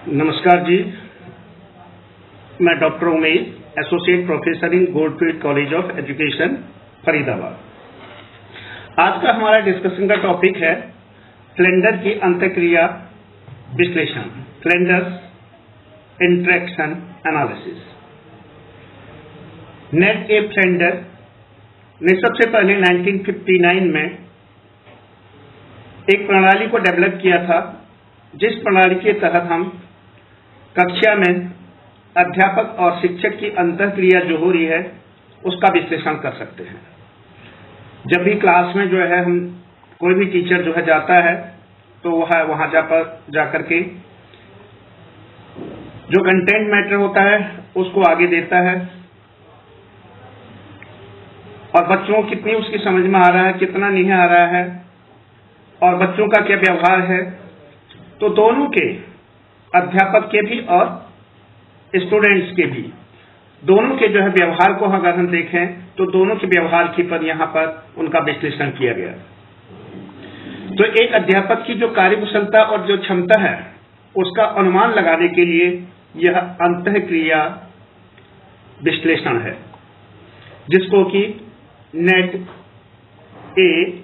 नमस्कार जी, मैं doctor Umesh, associate professor in Goldfield college of education, Faridabad. आज का हमारा डिस्कशन का टॉपिक है फ्लेंडर की अंतःक्रिया विश्लेषण, फ्लेंडर्स इंटरेक्शन एनालिसिस। नेड ए फ्लेंडर ने सबसे पहले 1959 में एक प्रणाली को डेवलप किया था, जिस प्रणाली के तहत हम कक्षा में अध्यापक और शिक्षक की अंतःक्रिया जो हो रही है उसका विश्लेषण कर सकते हैं। जब भी क्लास में जो है हम कोई भी टीचर जो है जाता है तो वह वहां जाकर के जो कंटेंट मैटर होता है उसको आगे देता है और बच्चों को कितनी उसकी समझ में आ रहा है, कितना नहीं आ रहा है और बच्चों का क्या व्यवहार है। तो दोनों के, अध्यापक के भी और स्टूडेंट्स के भी, दोनों के जो है व्यवहार को अगर हम देखें तो दोनों के व्यवहार की पर यहाँ पर उनका विश्लेषण किया गया। तो एक अध्यापक की जो कार्यकुशलता और जो क्षमता है उसका अनुमान लगाने के लिए यह अंतःक्रिया विश्लेषण है, जिसको कि नेड ए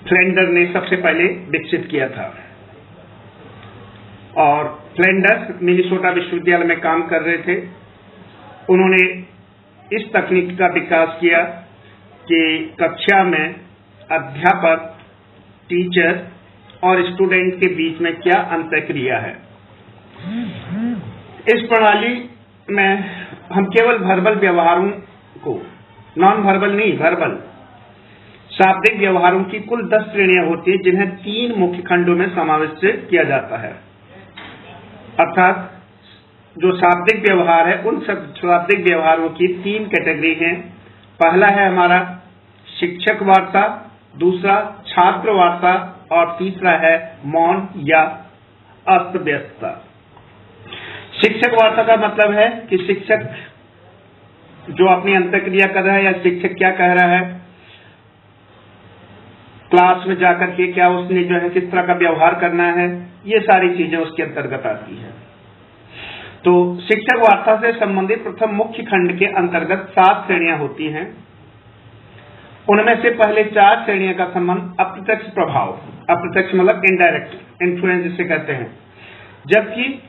फ्लेंडर ने सबसे पहले विकसित किया था। और फ्लेंडर मिनेसोटा विश्वविद्यालय में काम कर रहे थे। उन्होंने इस तकनीक का विकास किया कि कक्षा में अध्यापक, टीचर और स्टूडेंट के बीच में क्या अंतःक्रिया है। इस प्रणाली में हम केवल वर्बल व्यवहारों को, नॉन वर्बल नहीं, वर्बल शाब्दिक व्यवहारों की कुल 10 श्रेणियां होती हैं, जिन्हें 3 मुख्य खंडों में समाविष्ट किया जाता है। अर्थात जो शाब्दिक व्यवहार है उन सब शाब्दिक व्यवहारों की 3 कैटेगरी हैं। पहला है हमारा शिक्षक वार्ता, दूसरा छात्र वार्ता और तीसरा है मौन या अस्त व्यस्तता। शिक्षक वार्ता का मतलब है कि शिक्षक जो अपनी अंतःक्रिया कर रहा है या शिक्षक क्या कह रहा है क्लास में जाकर के, क्या उसने जो है किस तरह का व्यवहार करना है, ये सारी चीजें उसके अंतर्गत आती है। तो शिक्षक वार्ता से संबंधित प्रथम मुख्य खंड के अंतर्गत 7 श्रेणियां होती हैं। उनमें से पहले 4 श्रेणियों का संबंध अप्रत्यक्ष प्रभाव, अप्रत्यक्ष मतलब इनडायरेक्ट इन्फ्लुएंस जिसे कहते हैं, जबकि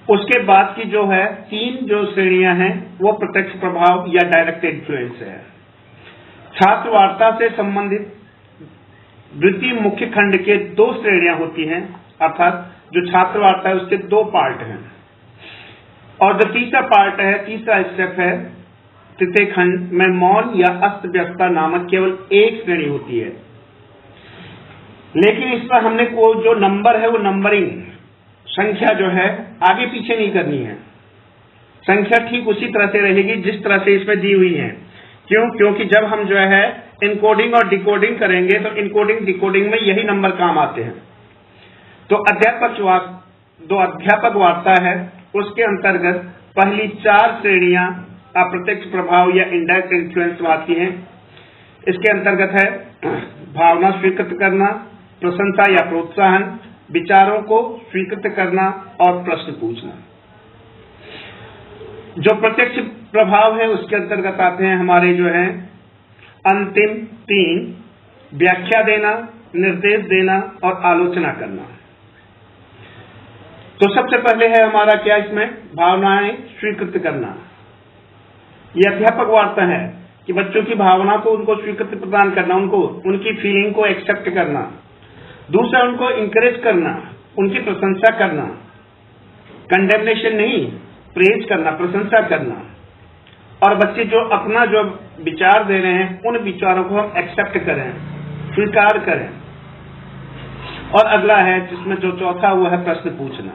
उसके बाद की जो है 3 जो श्रेणियां हैं वो प्रत्यक्ष प्रभाव या डायरेक्ट इन्फ्लुएंस है। छात्र वार्ता से संबंधित द्वितीय मुख्य खंड के 2 श्रेणियां होती हैं, अर्थात जो छात्र वार्ता है उसके 2 पार्ट हैं। और जो तीसरा पार्ट है, तीसरा स्टेप है, तृतीय खंड में मौन या अस्त व्यस्तता नामक केवल 1 श्रेणी होती है। लेकिन इस पर हमने को जो नंबर है वो नंबरिंग संख्या जो है आगे पीछे नहीं करनी है। संख्या ठीक उसी तरह से रहेगी जिस तरह से इसमें दी हुई है। क्यों? क्योंकि जब हम जो है इनकोडिंग और डिकोडिंग करेंगे तो इनकोडिंग डिकोडिंग में यही नंबर काम आते हैं। तो अध्यापक वार्ता है उसके अंतर्गत पहली 4 श्रेणियां अप्रत्यक्ष प्रभाव या इनडायरेक्ट इन्फ्लुएंस आती हैं। इसके अंतर्गत है भावना स्वीकृत करना, प्रशंसा या प्रोत्साहन, विचारों को स्वीकृत करना और प्रश्न पूछना। जो प्रत्यक्ष प्रभाव है उसके अंतर्गत आते हैं हमारे जो है अंतिम 3, व्याख्या देना, निर्देश देना और आलोचना करना। तो सबसे पहले है हमारा क्या, इसमें भावनाएं स्वीकृत करना। यह अध्यापक वार्ता है कि बच्चों की भावना को उनको स्वीकृति प्रदान करना, उनको उनकी फीलिंग को एक्सेप्ट करना। दूसरा उनको इंकरेज करना, उनकी प्रशंसा करना, कंडेमनेशन नहीं, प्रेज करना, प्रशंसा करना। और बच्चे जो अपना जो विचार दे रहे हैं उन विचारों को हम एक्सेप्ट करें, स्वीकार करें। और अगला है जिसमें जो चौथा हुआ है प्रश्न पूछना,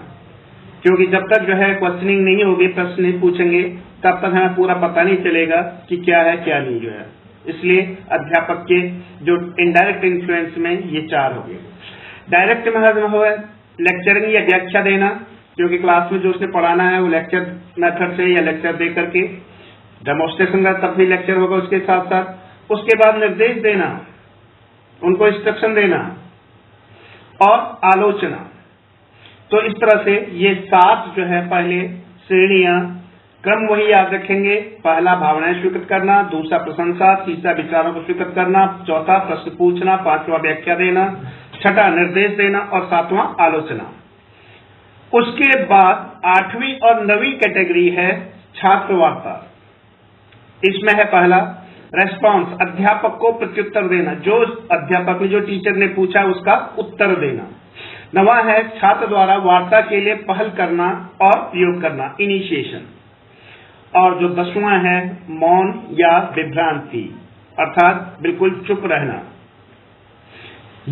क्योंकि जब तक जो है क्वेश्चनिंग नहीं होगी, प्रश्न नहीं पूछेंगे, तब तक हमें पूरा पता नहीं चलेगा कि क्या है क्या नहीं जो है। इसलिए अध्यापक के जो इनडायरेक्ट इन्फ्लुएंस में ये 4 हो गए। डायरेक्ट में हुआ लेक्चरिंग या व्याख्या देना, क्योंकि क्लास में जो उसने पढ़ाना है वो लेक्चर मेथड से या लेक्चर दे करके, डेमोन्स्ट्रेशन का तब भी लेक्चर होगा उसके साथ साथ। उसके बाद निर्देश देना, उनको इंस्ट्रक्शन देना और आलोचना। तो इस तरह से ये 7 जो है पहले श्रेणियां, क्रम वही याद रखेंगे। पहला भावनाएं स्वीकृत करना, दूसरा प्रशंसा, तीसरा विचारों को स्वीकृत करना, चौथा प्रश्न पूछना, पांचवा व्याख्या देना, छठा निर्देश देना और सातवां आलोचना। उसके बाद 8वीं और 9वीं कैटेगरी है छात्र वार्ता। इसमें है पहला रेस्पॉन्स, अध्यापक को प्रत्युत्तर देना, जो अध्यापक ने, जो टीचर ने पूछा उसका उत्तर देना। 9वां है छात्र द्वारा वार्ता के लिए पहल करना और प्रयोग करना, इनिशिएशन। और जो 10वां है मौन या विभ्रांति, अर्थात बिल्कुल चुप रहना।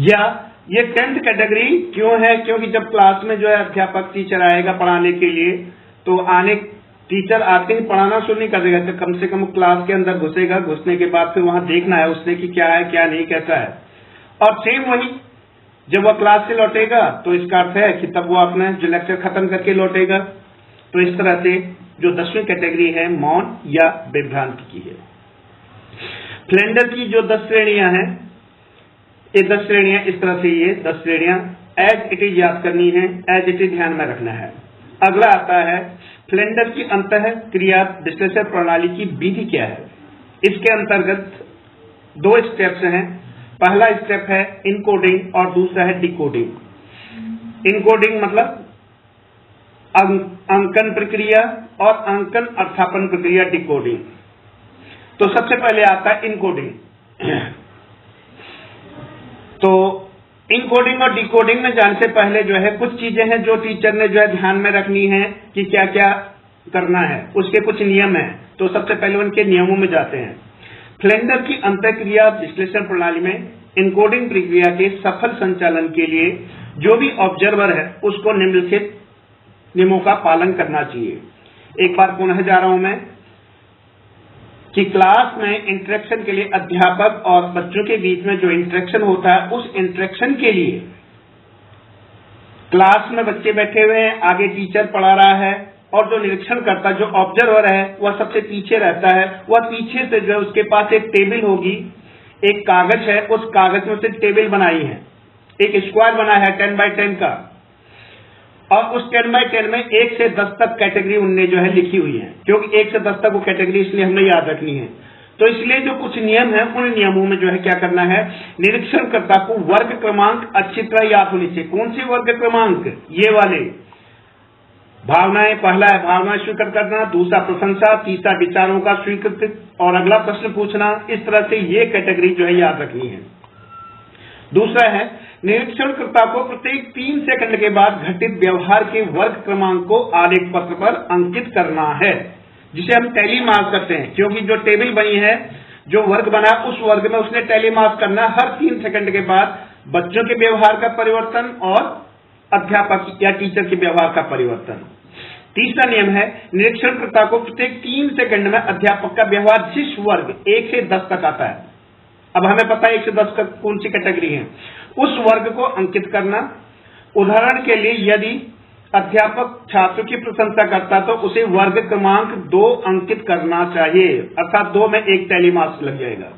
या ये 10th कैटेगरी क्यों है? क्योंकि जब क्लास में जो है अध्यापक टीचर आएगा पढ़ाने के लिए, तो टीचर आते ही पढ़ाना शुरू नहीं करेगा, तो कम से कम क्लास के अंदर घुसेगा। घुसने के बाद फिर वहां देखना है उसने कि क्या है क्या नहीं, कैसा है। और सेम वही जब वह क्लास से लौटेगा तो इसका अर्थ है कि तब वो अपना जो लेक्चर खत्म करके लौटेगा। तो इस तरह से जो 10वीं कैटेगरी है मौन या विभ्रांति की है। फ्लेंडर की जो 10 श्रेणियां हैं, ये 10 श्रेणियां इस तरह से, ये 10 श्रेणियां एज इट इज याद करनी है, एज इट इज ध्यान में रखना है। अगला आता है फ्लेंडर की अंतः क्रिया विश्लेषण प्रणाली की विधि क्या है। इसके अंतर्गत 2 स्टेप्स हैं। पहला स्टेप है इनकोडिंग और दूसरा है डिकोडिंग। इनकोडिंग मतलब अंकन प्रक्रिया और अंकन अर्थापन प्रक्रिया डिकोडिंग। तो सबसे पहले आता है इनकोडिंग। तो इनकोडिंग और डिकोडिंग में जाने से पहले जो है कुछ चीजें हैं जो टीचर ने जो है ध्यान में रखनी है कि क्या क्या करना है, उसके कुछ नियम हैं। तो सबसे पहले उनके नियमों में जाते हैं। फ्लेंडर की अंतःक्रिया विश्लेषण प्रणाली में इनकोडिंग प्रक्रिया के सफल संचालन के लिए जो भी ऑब्जर्वर है उसको निम्नलिखित नियमों का पालन करना चाहिए। एक बार पुनः जा रहा हूं मैं कि क्लास में इंटरेक्शन के लिए अध्यापक और बच्चों के बीच में जो इंटरेक्शन होता है, उस इंटरेक्शन के लिए क्लास में बच्चे बैठे हुए हैं, आगे टीचर पढ़ा रहा है और जो निरीक्षण करता, जो ऑब्जर्वर है, वह सबसे पीछे रहता है। वह पीछे से जो उसके पास एक टेबल होगी, एक कागज है, उस कागज में से टेबल बनाई है, एक स्क्वायर बना है 10 by 10 का, और उस 10 by 10 में 1 से 10 तक कैटेगरी उनने जो है लिखी हुई है, क्योंकि 1 से 10 तक वो कैटेगरी इसलिए हमने याद रखनी है। तो इसलिए जो कुछ नियम है, उन नियमों में जो है क्या करना है, निरीक्षणकर्ता को वर्ग क्रमांक अच्छी तरह याद होनी चाहिए। कौन सी वर्ग क्रमांक? ये वाले भावनाएं। पहला है भावनाएं स्वीकृत करना, दूसरा प्रशंसा, तीसरा विचारों का स्वीकृत और अगला प्रश्न पूछना। इस तरह से ये कैटेगरी जो है याद रखनी है। दूसरा है निरीक्षणकर्ता को प्रत्येक 3 सेकंड के बाद घटित व्यवहार के वर्ग क्रमांक को आलेख पत्र पर अंकित करना है, जिसे हम टैली मार्क करते हैं। क्योंकि जो टेबल बनी है, जो वर्ग बना, उस वर्ग में उसने टैली मार्क करना हर 3 सेकंड के बाद बच्चों के व्यवहार का परिवर्तन और अध्यापक या टीचर के व्यवहार का परिवर्तन। तीसरा नियम है निरीक्षणकर्ता को प्रत्येक 3 सेकंड में अध्यापक का व्यवहार जिस वर्ग 1 से 10 तक आता है, अब हमें पता है 1 से 10 तक कौन सी कैटेगरी है, उस वर्ग को अंकित करना। उदाहरण के लिए यदि अध्यापक छात्र की प्रशंसा करता तो उसे वर्ग क्रमांक 2 अंकित करना चाहिए, अर्थात 2 में 1 टैली मार्क्स लग जाएगा।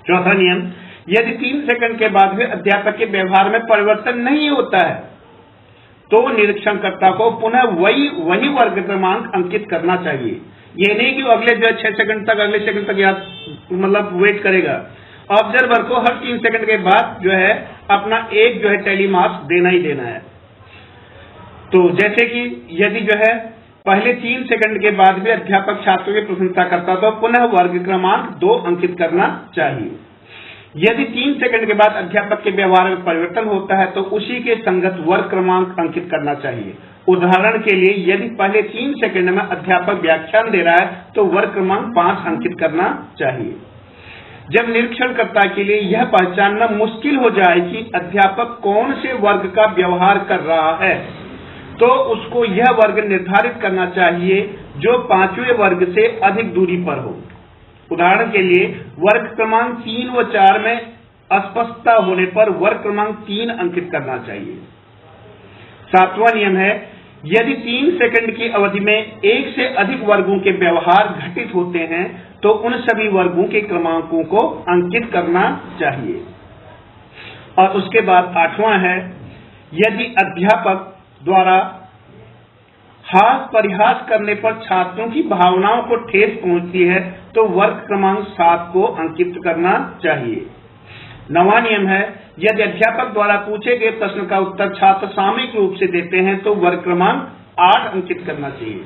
चौथा नियम, यदि 3 सेकंड के बाद भी अध्यापक के व्यवहार में परिवर्तन नहीं होता है तो निरीक्षणकर्ता को पुनः वही वर्ग क्रमांक अंकित करना चाहिए। ये नहीं कि अगले जो 6 सेकंड तक, अगले सेकंड तक याद मतलब वेट करेगा। ऑब्जर्वर को हर 3 सेकंड के बाद जो है अपना एक जो है टैली मार्क्स देना ही देना है। तो जैसे कि यदि जो है पहले 3 सेकंड के बाद भी अध्यापक छात्रों की प्रशंसा करता तो पुनः वर्ग क्रमांक 2 अंकित करना चाहिए। यदि 3 सेकंड के बाद अध्यापक के व्यवहार में परिवर्तन होता है तो उसी के संगत वर्ग क्रमांक अंकित करना चाहिए। उदाहरण के लिए यदि पहले 3 सेकंड में अध्यापक व्याख्यान दे रहा है तो वर्ग क्रमांक 5 अंकित करना चाहिए। जब निरीक्षणकर्ता के लिए यह पहचानना मुश्किल हो जाए कि अध्यापक कौन से वर्ग का व्यवहार कर रहा है, तो उसको यह वर्ग निर्धारित करना चाहिए जो 5वें वर्ग से अधिक दूरी पर हो। उदाहरण के लिए वर्ग क्रमांक 3 व 4 में अस्पष्टता होने पर वर्ग क्रमांक 3 अंकित करना चाहिए। 7वां नियम है यदि 3 सेकंड की अवधि में 1 से अधिक वर्गों के व्यवहार घटित होते हैं तो उन सभी वर्गों के क्रमांकों को अंकित करना चाहिए। और उसके बाद 8वां है यदि अध्यापक द्वारा हास परिहास करने पर छात्रों की भावनाओं को ठेस पहुंचती है तो वर्ग क्रमांक 7 को अंकित करना चाहिए। 9वां नियम है, यदि अध्यापक द्वारा पूछे गए प्रश्न का उत्तर छात्र सामूहिक रूप से देते हैं तो वर्ग क्रमांक 8 अंकित करना चाहिए।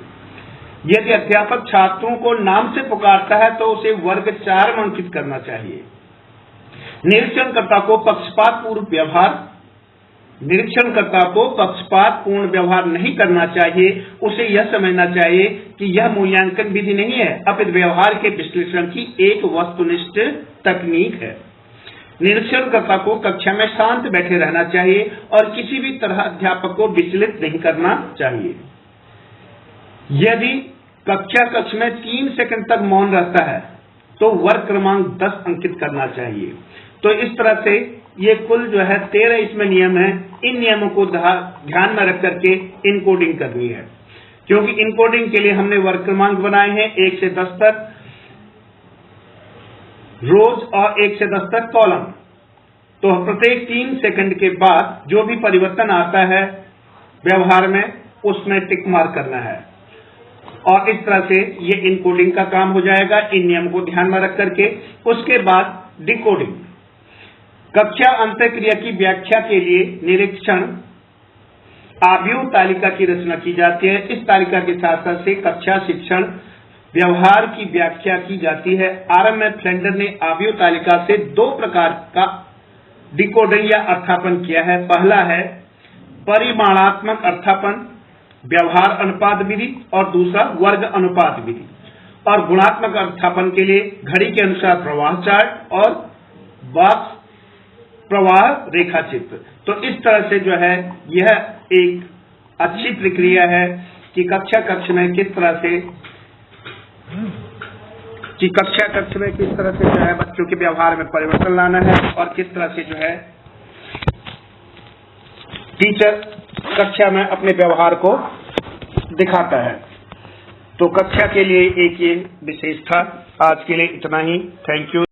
यदि अध्यापक छात्रों को नाम से पुकारता है तो उसे वर्ग 4 में अंकित करना चाहिए। निरीक्षणकर्ता को पक्षपातपूर्ण व्यवहार नहीं करना चाहिए। उसे यह समझना चाहिए कि यह मूल्यांकन विधि नहीं है, अपितु व्यवहार के विश्लेषण की एक वस्तुनिष्ठ तकनीक है। निरीक्षणकर्ता को कक्षा में शांत बैठे रहना चाहिए और किसी भी तरह अध्यापक को विचलित नहीं करना चाहिए। यदि कक्ष में 3 सेकंड तक मौन रहता है तो वर्ग क्रमांक 10 अंकित करना चाहिए। तो इस तरह से ये कुल जो है 13 इसमें नियम है। इन नियमों को ध्यान में रख करके इनकोडिंग करनी है, क्योंकि इनकोडिंग के लिए हमने वर्ग क्रमांक बनाए हैं 1 से 10 तक रोज और 1 से 10 तक कॉलम। तो प्रत्येक 3 सेकंड के बाद जो भी परिवर्तन आता है व्यवहार में उसमें टिक मार्क करना है और इस तरह से ये इनकोडिंग का काम हो जाएगा इन नियम को ध्यान में रख करके। उसके बाद डिकोडिंग। कक्षा अंतःक्रिया की व्याख्या के लिए निरीक्षण आव्यूह तालिका की रचना की जाती है। इस तालिका के साथ साथ से कक्षा शिक्षण व्यवहार की व्याख्या की जाती है। RMF फ्लेंडर ने आव्यूह तालिका से 2 प्रकार का डिकोडिंग या अर्थापन किया है। पहला है परिमाणात्मक अर्थापन व्यवहार अनुपात विधि और दूसरा वर्ग अनुपात विधि। और गुणात्मक अर्थापन के लिए घड़ी के अनुसार प्रवाह चार्ट और बॉक्स प्रवाह रेखा चित्र। तो इस तरह से जो है यह एक अच्छी प्रक्रिया है कि कक्ष में किस तरह से जो है बच्चों के व्यवहार में परिवर्तन लाना है और किस तरह से जो है टीचर कक्षा में अपने व्यवहार को दिखाता है। तो कक्षा के लिए एक ये विशेष था। आज के लिए इतना ही। Thank you.